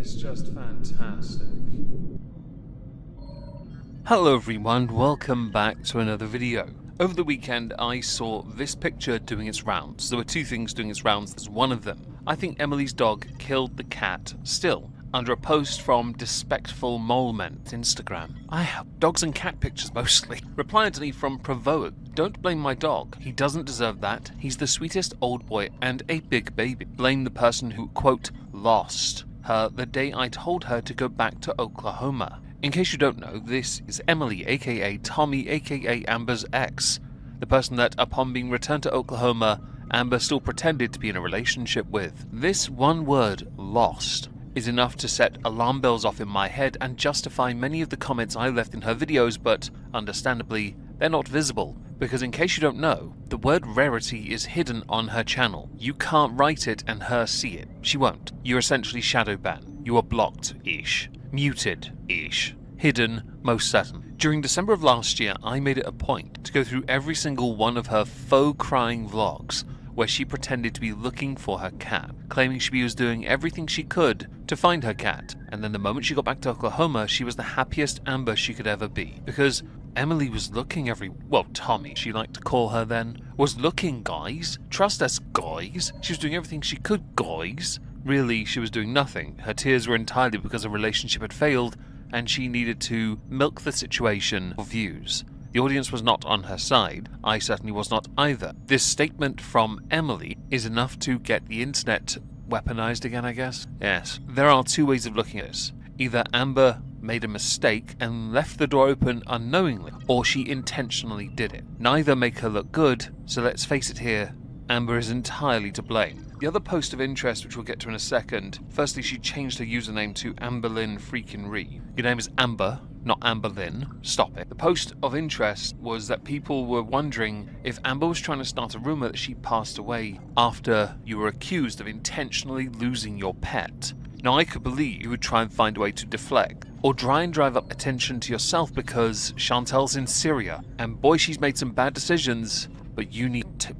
is just fantastic. Hello everyone, welcome back to another video. Over the weekend I saw this picture doing its rounds. There were two things doing its rounds. There's one of them. I think Emily's dog killed the cat still, under a post from Despectful Moleman on Instagram. I have dogs and cat pictures mostly. Reply underneath from Provoke. Don't blame my dog. He doesn't deserve that. He's the sweetest old boy and a big baby. Blame the person who, quote, lost her the day I told her to go back to Oklahoma. In case you don't know, this is Emily, aka Tommy, aka Amber's ex. The person that, upon being returned to Oklahoma, Amber still pretended to be in a relationship with. This one word, lost, is enough to set alarm bells off in my head and justify many of the comments I left in her videos, but, understandably, they're not visible. Because in case you don't know, the word rarity is hidden on her channel. You can't write it and her see it. She won't. You're essentially shadow banned. You are blocked-ish. Muted-ish. Hidden, most certain. During December of last year, I made it a point to go through every single one of her faux crying vlogs where she pretended to be looking for her cat, claiming she was doing everything she could to find her cat. And then the moment she got back to Oklahoma, she was the happiest Amber she could ever be. Because Emily was looking Tommy, she liked to call her then, was looking, guys. Trust us, guys. She was doing everything she could, guys. Really, she was doing nothing. Her tears were entirely because a relationship had failed, and she needed to milk the situation for views. The audience was not on her side. I certainly was not either. This statement from Emily is enough to get the internet weaponized again, I guess? Yes. There are two ways of looking at this. Either Amber made a mistake and left the door open unknowingly, or she intentionally did it. Neither make her look good, so let's face it here, Amber is entirely to blame. The other post of interest, which we'll get to in a second, firstly she changed her username to Amberlynn freaking Reid. Your name is Amber, not Amberlynn. Stop it. The post of interest was that people were wondering if Amber was trying to start a rumour that she passed away after you were accused of intentionally losing your pet. Now I could believe you would try and find a way to deflect, or try and drive up attention to yourself because Chantel's in Syria, and boy she's made some bad decisions, but you need to,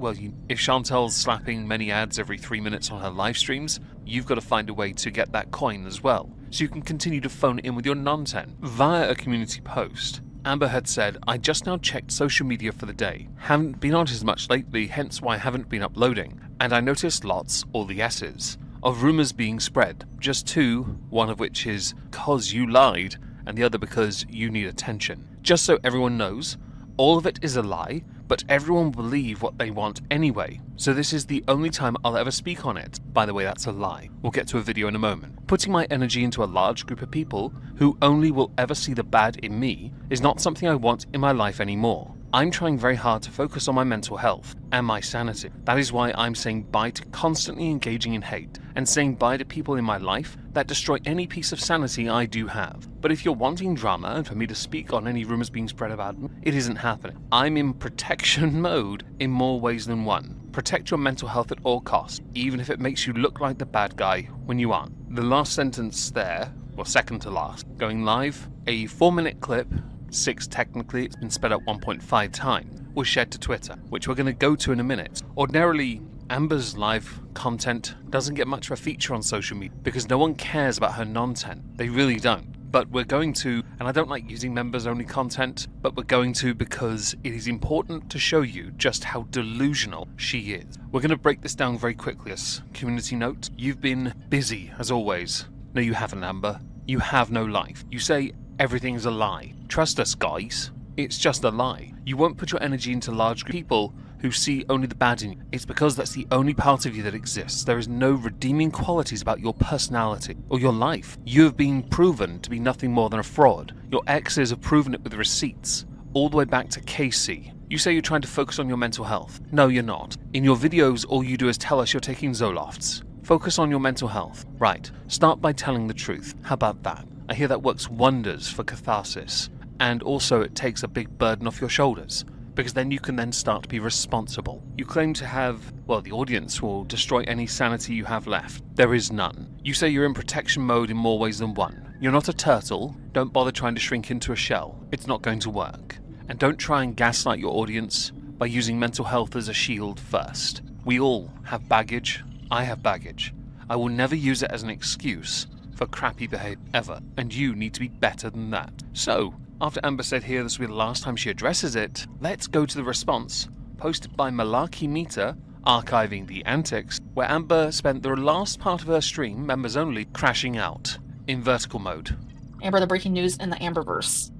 if Chantel's slapping many ads every 3 minutes on her live streams, you've got to find a way to get that coin as well, so you can continue to phone in with your nonsense. Via a community post, Amber had said, I just now checked social media for the day. Haven't been on it as much lately, hence why I haven't been uploading. And I noticed lots, all the S's, of rumours being spread. Just two, one of which is cause you lied, and the other because you need attention. Just so everyone knows, all of it is a lie, but everyone will believe what they want anyway. So this is the only time I'll ever speak on it. By the way, that's a lie. We'll get to a video in a moment. Putting my energy into a large group of people who only will ever see the bad in me is not something I want in my life anymore. I'm trying very hard to focus on my mental health and my sanity. That is why I'm saying bye to constantly engaging in hate and saying bye to people in my life that destroy any piece of sanity I do have. But if you're wanting drama and for me to speak on any rumours being spread about me, it isn't happening. I'm in protection mode in more ways than one. Protect your mental health at all costs, even if it makes you look like the bad guy when you aren't. The last sentence there, well, second to last, going live, a 4-minute clip, 6 technically, it's been sped up 1.5 times, was shared to Twitter, which we're going to go to in a minute. Ordinarily, Amber's live content doesn't get much of a feature on social media because no one cares about her nonsense. They really don't. But we're going to, and I don't like using members-only content, but we're going to because it is important to show you just how delusional she is. We're going to break this down very quickly as community note. You've been busy, as always. No, you haven't, Amber. You have no life. You say everything's a lie. Trust us, guys. It's just a lie. You won't put your energy into large groups of people who see only the bad in you. It's because that's the only part of you that exists. There is no redeeming qualities about your personality or your life. You have been proven to be nothing more than a fraud. Your exes have proven it with receipts, all the way back to Casey. You say you're trying to focus on your mental health. No, you're not. In your videos, all you do is tell us you're taking Zolofts. Focus on your mental health. Right. Start by telling the truth. How about that? I hear that works wonders for catharsis. And also it takes a big burden off your shoulders, because then you can then start to be responsible. You claim to have, well, the audience will destroy any sanity you have left. There is none. You say you're in protection mode in more ways than one. You're not a turtle. Don't bother trying to shrink into a shell. It's not going to work. And don't try and gaslight your audience by using mental health as a shield first. We all have baggage. I have baggage. I will never use it as an excuse for crappy behavior ever, and you need to be better than that. So, after Amber said here this will be the last time she addresses it, let's go to the response posted by Malarkey Meter, archiving the antics, where Amber spent the last part of her stream, members only, crashing out in vertical mode. Amber, the breaking news in the Amberverse.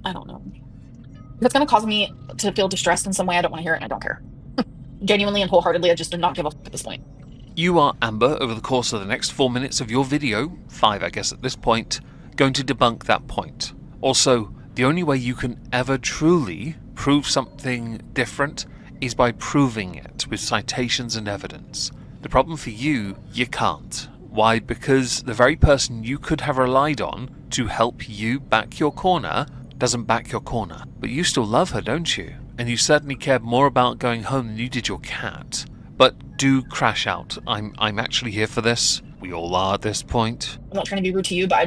I don't know. If it's going to cause me to feel distressed in some way, I don't want to hear it, and I don't care. Genuinely and wholeheartedly, I just do not give a fuck at this point. You are, Amber, over the course of the next 4 minutes of your video, 5 I guess at this point, going to debunk that point. Also, the only way you can ever truly prove something different is by proving it with citations and evidence. The problem for you can't. Why? Because the very person you could have relied on to help you back your corner doesn't back your corner. But you still love her, don't you? And you certainly cared more about going home than you did your cat. But do crash out. I'm actually here for this. We all are at this point. I'm not trying to be rude to you, but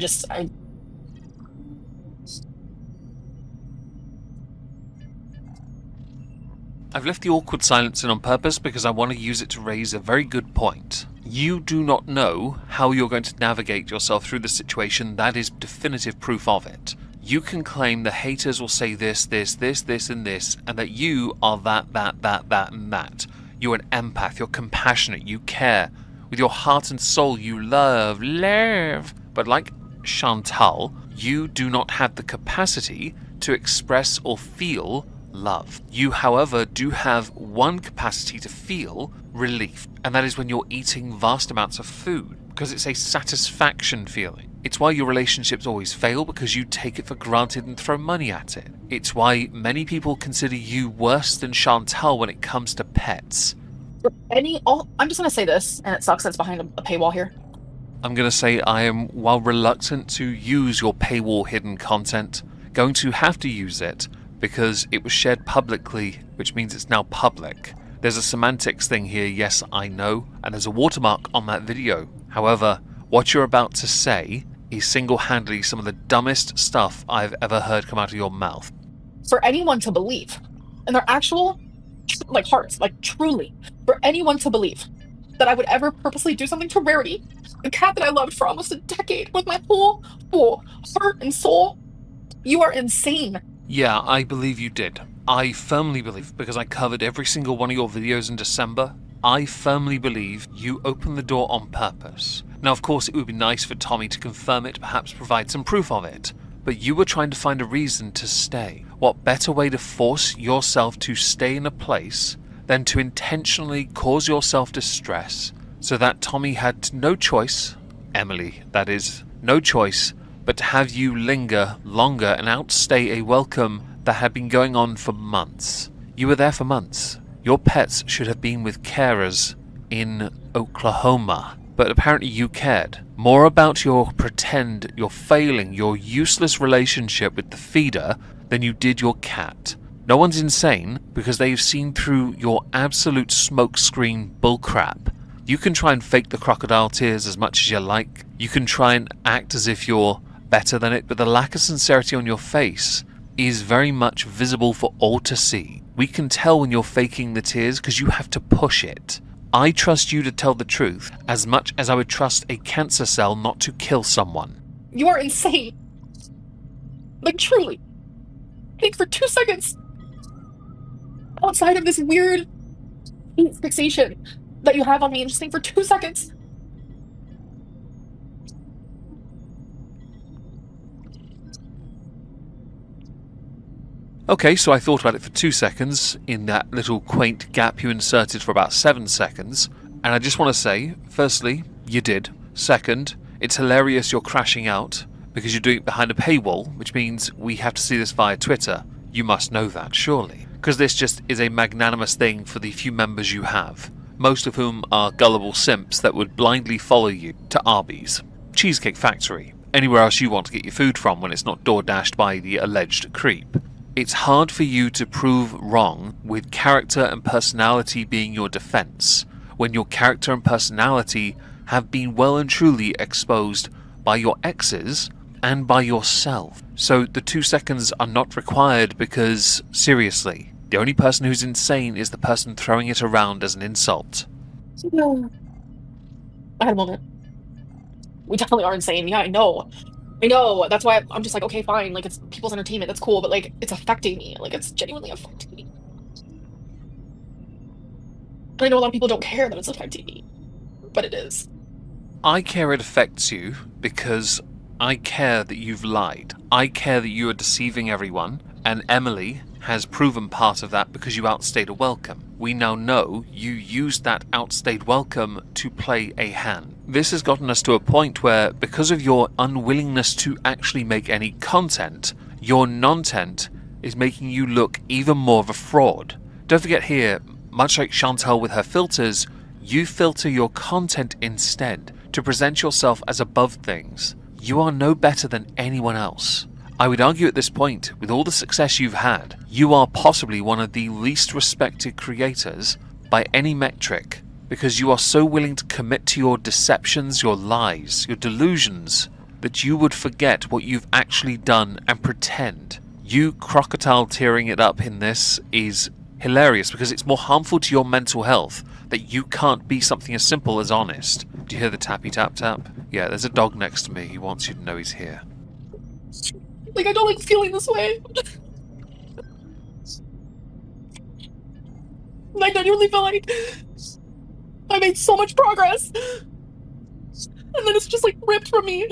I've left the awkward silence in on purpose because I want to use it to raise a very good point. You do not know how you're going to navigate yourself through the situation. That is definitive proof of it. You can claim the haters will say this, this, this, this, and this, and that you are that, and that. You're an empath, you're compassionate, you care. With your heart and soul you love. But like Chantal, you do not have the capacity to express or feel love. You, however, do have one capacity to feel relief, and that is when you're eating vast amounts of food, because it's a satisfaction feeling. It's why your relationships always fail, because you take it for granted and throw money at it. It's why many people consider you worse than Chantal when it comes to pets. I'm just going to say this, and it sucks that it's behind a paywall here. I'm going to say I am, while reluctant to use your paywall hidden content, going to have to use it because it was shared publicly, which means it's now public. There's a semantics thing here, yes, I know, and there's a watermark on that video. However, what you're about to say is single-handedly some of the dumbest stuff I've ever heard come out of your mouth. For anyone to believe, in their actual, hearts, truly, for anyone to believe that I would ever purposely do something to Rarity, the cat that I loved for almost a decade with my whole heart and soul, you are insane. Yeah, I believe you did. I firmly believe, because I covered every single one of your videos in December, I firmly believe you opened the door on purpose. Now, of course, it would be nice for Tommy to confirm it, perhaps provide some proof of it, but you were trying to find a reason to stay. What better way to force yourself to stay in a place than to intentionally cause yourself distress so that Tommy had no choice, Emily, that is, no choice, but to have you linger longer and outstay a welcome that had been going on for months. You were there for months. Your pets should have been with carers in Oklahoma, but apparently you cared more about your pretend, your failing, your useless relationship with the feeder than you did your cat. No one's insane because they've seen through your absolute smokescreen bullcrap. You can try and fake the crocodile tears as much as you like. You can try and act as if you're better than it, but the lack of sincerity on your face is very much visible for all to see. We can tell when you're faking the tears because you have to push it. I trust you to tell the truth as much as I would trust a cancer cell not to kill someone. You are insane. Truly. Think for 2 seconds. Outside of this weird fixation that you have on me, and just think for 2 seconds. Okay, so I thought about it for 2 seconds in that little quaint gap you inserted for about 7 seconds, and I just want to say, firstly, you did. Second, it's hilarious you're crashing out because you're doing it behind a paywall, which means we have to see this via Twitter. You must know that, surely. Because this just is a magnanimous thing for the few members you have, most of whom are gullible simps that would blindly follow you to Arby's, Cheesecake Factory, anywhere else you want to get your food from when it's not door-dashed by the alleged creep. It's hard for you to prove wrong with character and personality being your defense, when your character and personality have been well and truly exposed by your exes and by yourself. So the 2 seconds are not required because, seriously, the only person who's insane is the person throwing it around as an insult. No. I had a moment. We definitely are insane. Yeah, I know. I know. That's why I'm just like, okay, fine. Like, it's people's entertainment. That's cool. But, like, it's affecting me. Like, it's genuinely affecting me. And I know a lot of people don't care that it's affecting me. But it is. I care it affects you because I care that you've lied. I care that you are deceiving everyone, and Emily has proven part of that because you outstayed a welcome. We now know you used that outstayed welcome to play a hand. This has gotten us to a point where, because of your unwillingness to actually make any content, your non-tent is making you look even more of a fraud. Don't forget here, much like Chantal with her filters, you filter your content instead to present yourself as above things. You are no better than anyone else. I would argue at this point, with all the success you've had, you are possibly one of the least respected creators by any metric, because you are so willing to commit to your deceptions, your lies, your delusions, that you would forget what you've actually done and pretend. You crocodile tearing it up in this is hilarious because it's more harmful to your mental health that you can't be something as simple as honest. Do you hear the tappy tap tap? Yeah, there's a dog next to me. He wants you to know he's here. Like, I don't like feeling this way. I genuinely feel like I made so much progress. And then it's just, like, ripped from me.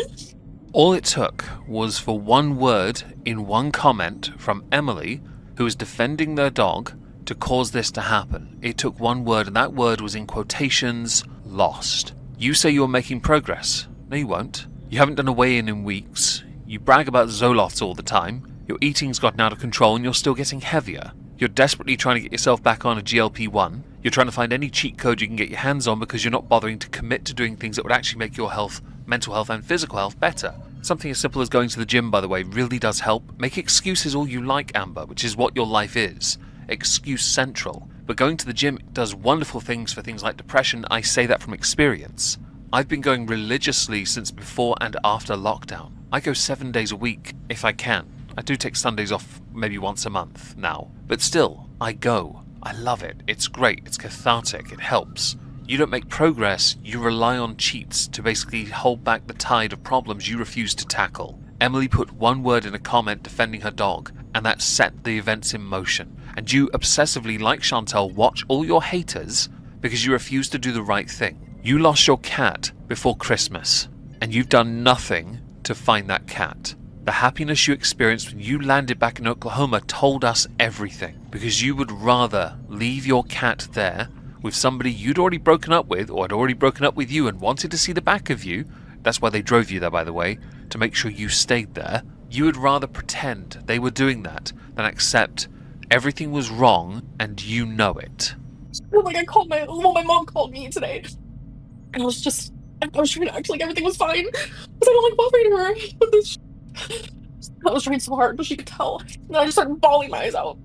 All it took was for one word in one comment from Emily, who was defending their dog, to cause this to happen. It took one word, and that word was in quotations, lost. You say you're making progress. No, you won't. You haven't done a weigh-in in weeks. You brag about Zoloft all the time. Your eating's gotten out of control and you're still getting heavier. You're desperately trying to get yourself back on a GLP-1. You're trying to find any cheat code you can get your hands on because you're not bothering to commit to doing things that would actually make your health, mental health and physical health better. Something as simple as going to the gym, by the way, really does help. Make excuses all you like, Amber, which is what your life is. Excuse central. But going to the gym does wonderful things for things like depression. I say that from experience. I've been going religiously since before and after lockdown. I go 7 days a week if I can. I do take Sundays off maybe once a month now. But still, I go. I love it. It's great. It's cathartic. It helps. You don't make progress. You rely on cheats to basically hold back the tide of problems you refuse to tackle. Emily put one word in a comment defending her dog, and that set the events in motion. And you obsessively, like Chantal, watch all your haters because you refuse to do the right thing. You lost your cat before Christmas, and you've done nothing to find that cat. The happiness you experienced when you landed back in Oklahoma told us everything, because you would rather leave your cat there with somebody you'd already broken up with or had already broken up with you and wanted to see the back of you. That's why they drove you there, by the way, to make sure you stayed there. You would rather pretend they were doing that than accept everything was wrong and you know it. Like, my mom called me today. And I was trying to act like everything was fine. Because I don't like bothering her. But this I was trying so hard, but she could tell. And I just started bawling my eyes out.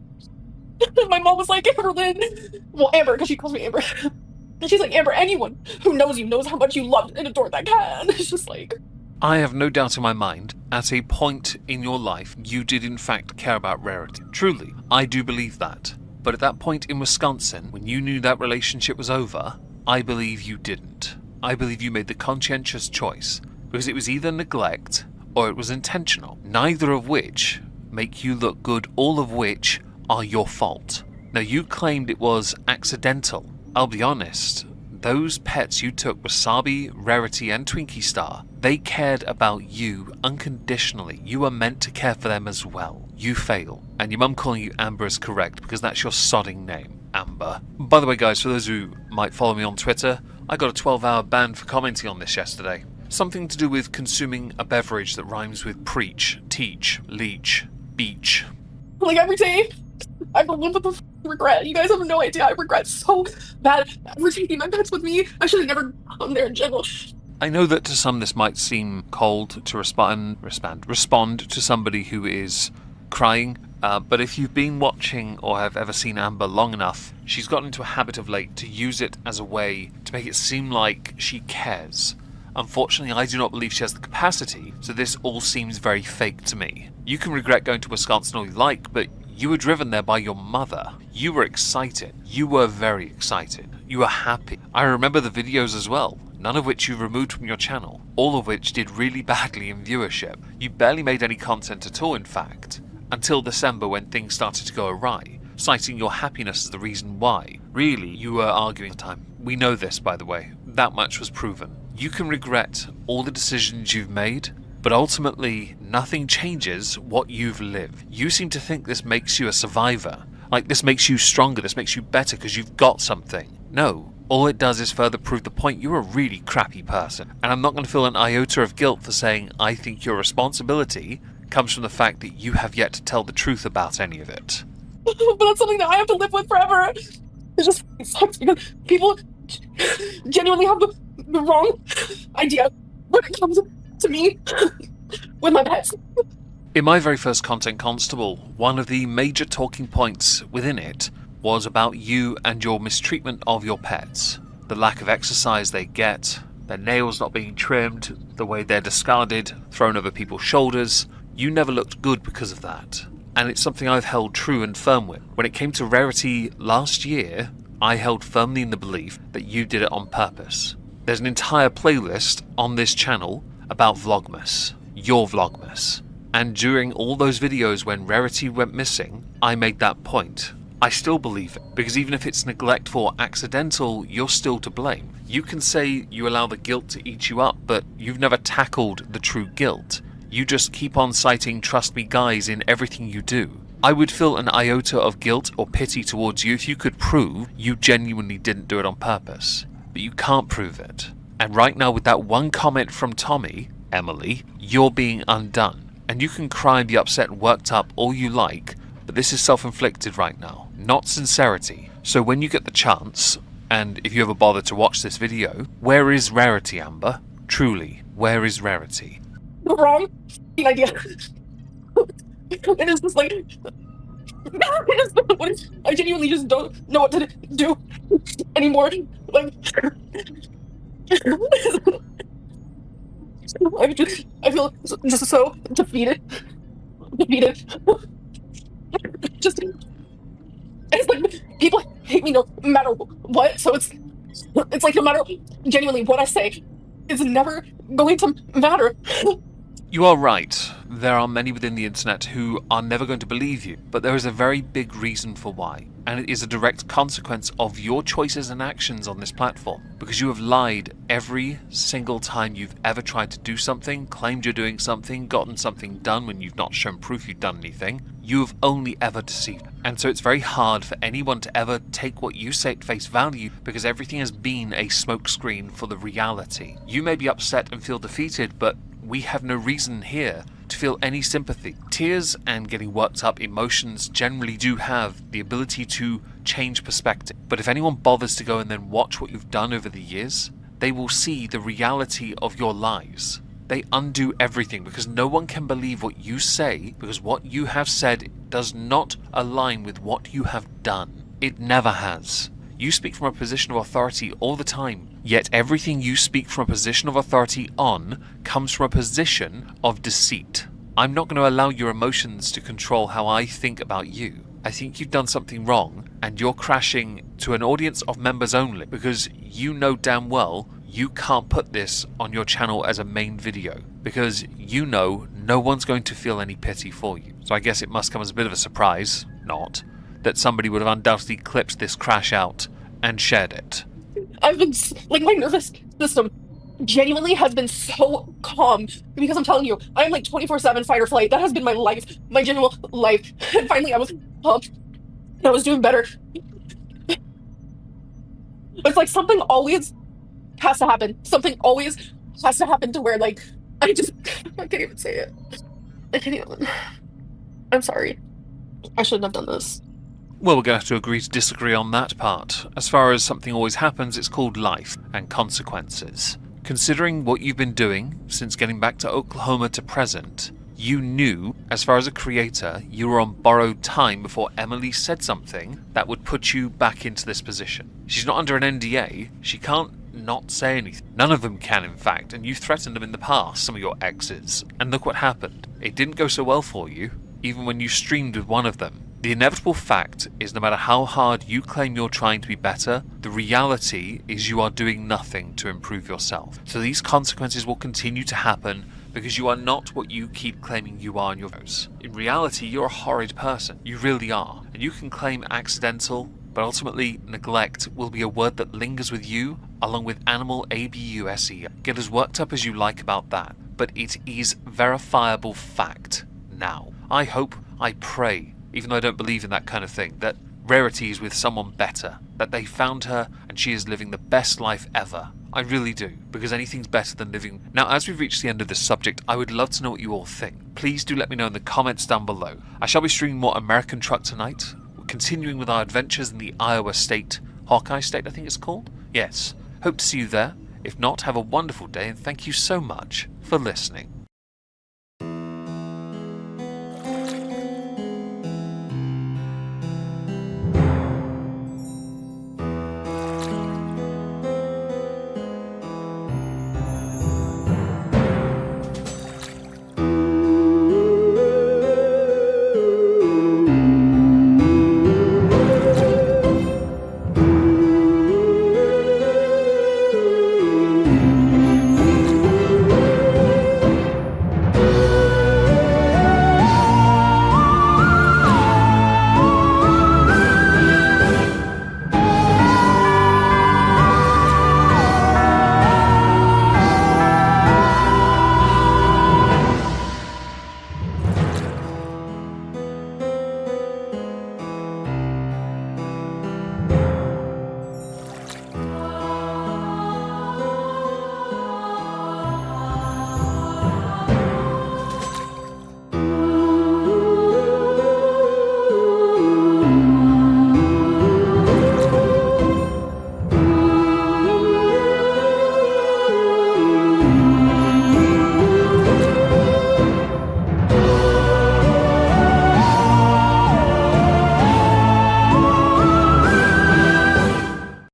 And my mom was like, Amberlynn. Well, Amber, because she calls me Amber. And she's like, Amber, anyone who knows you knows how much you loved and adored that cat. And it's just like... I have no doubt in my mind, at a point in your life, you did in fact care about Rarity. Truly, I do believe that. But at that point in Wisconsin, when you knew that relationship was over, I believe you didn't. I believe you made the conscientious choice, because it was either neglect or it was intentional, neither of which make you look good, all of which are your fault. Now, you claimed it was accidental. I'll be honest, those pets you took, Wasabi, Rarity and Twinkie Star, they cared about you unconditionally. You were meant to care for them as well. You fail. And your mum calling you Amber is correct, because that's your sodding name, Amber. By the way, guys, for those who might follow me on Twitter, I got a 12-hour ban for commenting on this yesterday. Something to do with consuming a beverage that rhymes with preach, teach, leech, beach. Like, every day, I go live with the regret. You guys have no idea. I regret so bad ever taking my pets with me. I should have never gone there in general. I know that to some this might seem cold to respond to somebody who is crying, but if you've been watching or have ever seen Amber long enough, she's gotten into a habit of late to use it as a way to make it seem like she cares. Unfortunately, I do not believe she has the capacity, so this all seems very fake to me. You can regret going to Wisconsin all you like, but you were driven there by your mother. You were excited. You were very excited. You were happy. I remember the videos as well. none of which you removed from your channel, all of which did really badly in viewership. You barely made any content at all, in fact, until December when things started to go awry, citing your happiness as the reason why. Really, you were arguing time. We know this, by the way. That much was proven. You can regret all the decisions you've made, but ultimately, nothing changes what you've lived. You seem to think this makes you a survivor. Like this makes you stronger, this makes you better because you've got something. No, all it does is further prove the point you're a really crappy person. And I'm not going to feel an iota of guilt for saying I think your responsibility comes from the fact that you have yet to tell the truth about any of it. But that's something that I have to live with forever. It just sucks because people genuinely have the wrong idea when it comes to me with my pets. In my very first Content Constable, one of the major talking points within it was about you and your mistreatment of your pets. The lack of exercise they get, their nails not being trimmed, the way they're discarded, thrown over people's shoulders. You never looked good because of that. And it's something I've held true and firm with. When it came to Rarity last year, I held firmly in the belief that you did it on purpose. There's an entire playlist on this channel about Vlogmas, your Vlogmas. And during all those videos when Rarity went missing, I made that point. I still believe it, because even if it's neglectful or accidental, you're still to blame. You can say you allow the guilt to eat you up, but you've never tackled the true guilt. You just keep on citing trust me guys in everything you do. I would feel an iota of guilt or pity towards you if you could prove you genuinely didn't do it on purpose. But you can't prove it. And right now with that one comment from Tommy, Emily, you're being undone. And you can cry and be upset and worked up all you like, but this is self-inflicted right now, not sincerity. So when you get the chance, and if you ever bother to watch this video, where is Rarity, Amber? Truly, where is Rarity? The wrong idea. It is just like... It is not what it, I genuinely just don't know what to do anymore. Like... I feel just so defeated. Just, it's like people hate me no matter what. So it's like no matter genuinely what I say, it's never going to matter. You are right. There are many within the internet who are never going to believe you, but there is a very big reason for why, and it is a direct consequence of your choices and actions on this platform, because you have lied every single time you've ever tried to do something, claimed you're doing something, gotten something done when you've not shown proof you've done anything. You have only ever deceived. And so it's very hard for anyone to ever take what you say at face value, because everything has been a smokescreen for the reality. You may be upset and feel defeated, but we have no reason here to feel any sympathy. Tears and getting worked up emotions generally do have the ability to change perspective. But if anyone bothers to go and then watch what you've done over the years, they will see the reality of your lies. They undo everything because no one can believe what you say, because what you have said does not align with what you have done. It never has. You speak from a position of authority all the time, yet everything you speak from a position of authority on comes from a position of deceit. I'm not going to allow your emotions to control how I think about you. I think you've done something wrong, and you're crashing to an audience of members only, because you know damn well you can't put this on your channel as a main video, because you know no one's going to feel any pity for you. So I guess it must come as a bit of a surprise, not, that somebody would have undoubtedly clipped this crash out and shared it. I've been, like, my nervous system genuinely has been so calm, because I'm telling you, I'm like 24/7 fight or flight. That has been my life, my general life. And finally I was pumped, and I was doing better. It's like something always has to happen. Something always has to happen to where, like, I can't even say it. I can't even. I'm sorry. I shouldn't have done this. Well, we're going to have to agree to disagree on that part. As far as something always happens, it's called life and consequences. Considering what you've been doing since getting back to Oklahoma to present, you knew, as far as a creator, you were on borrowed time before Emily said something that would put you back into this position. She's not under an NDA. She can't not say anything. None of them can, in fact, and you threatened them in the past, some of your exes. And look what happened. It didn't go so well for you, even when you streamed with one of them. The inevitable fact is no matter how hard you claim you're trying to be better, the reality is you are doing nothing to improve yourself. So these consequences will continue to happen because you are not what you keep claiming you are in your videos. In reality, you're a horrid person. You really are. And you can claim accidental, but ultimately neglect will be a word that lingers with you along with animal abuse. Get as worked up as you like about that, but it is verifiable fact now. I hope, I pray, even though I don't believe in that kind of thing, that Rarity is with someone better, that they found her and she is living the best life ever. I really do, because anything's better than living. Now, as we've reached the end of this subject, I would love to know what you all think. Please do let me know in the comments down below. I shall be streaming more American Truck tonight, continuing with our adventures in the Iowa State, Hawkeye State I think it's called? Yes. Hope to see you there. If not, have a wonderful day and thank you so much for listening.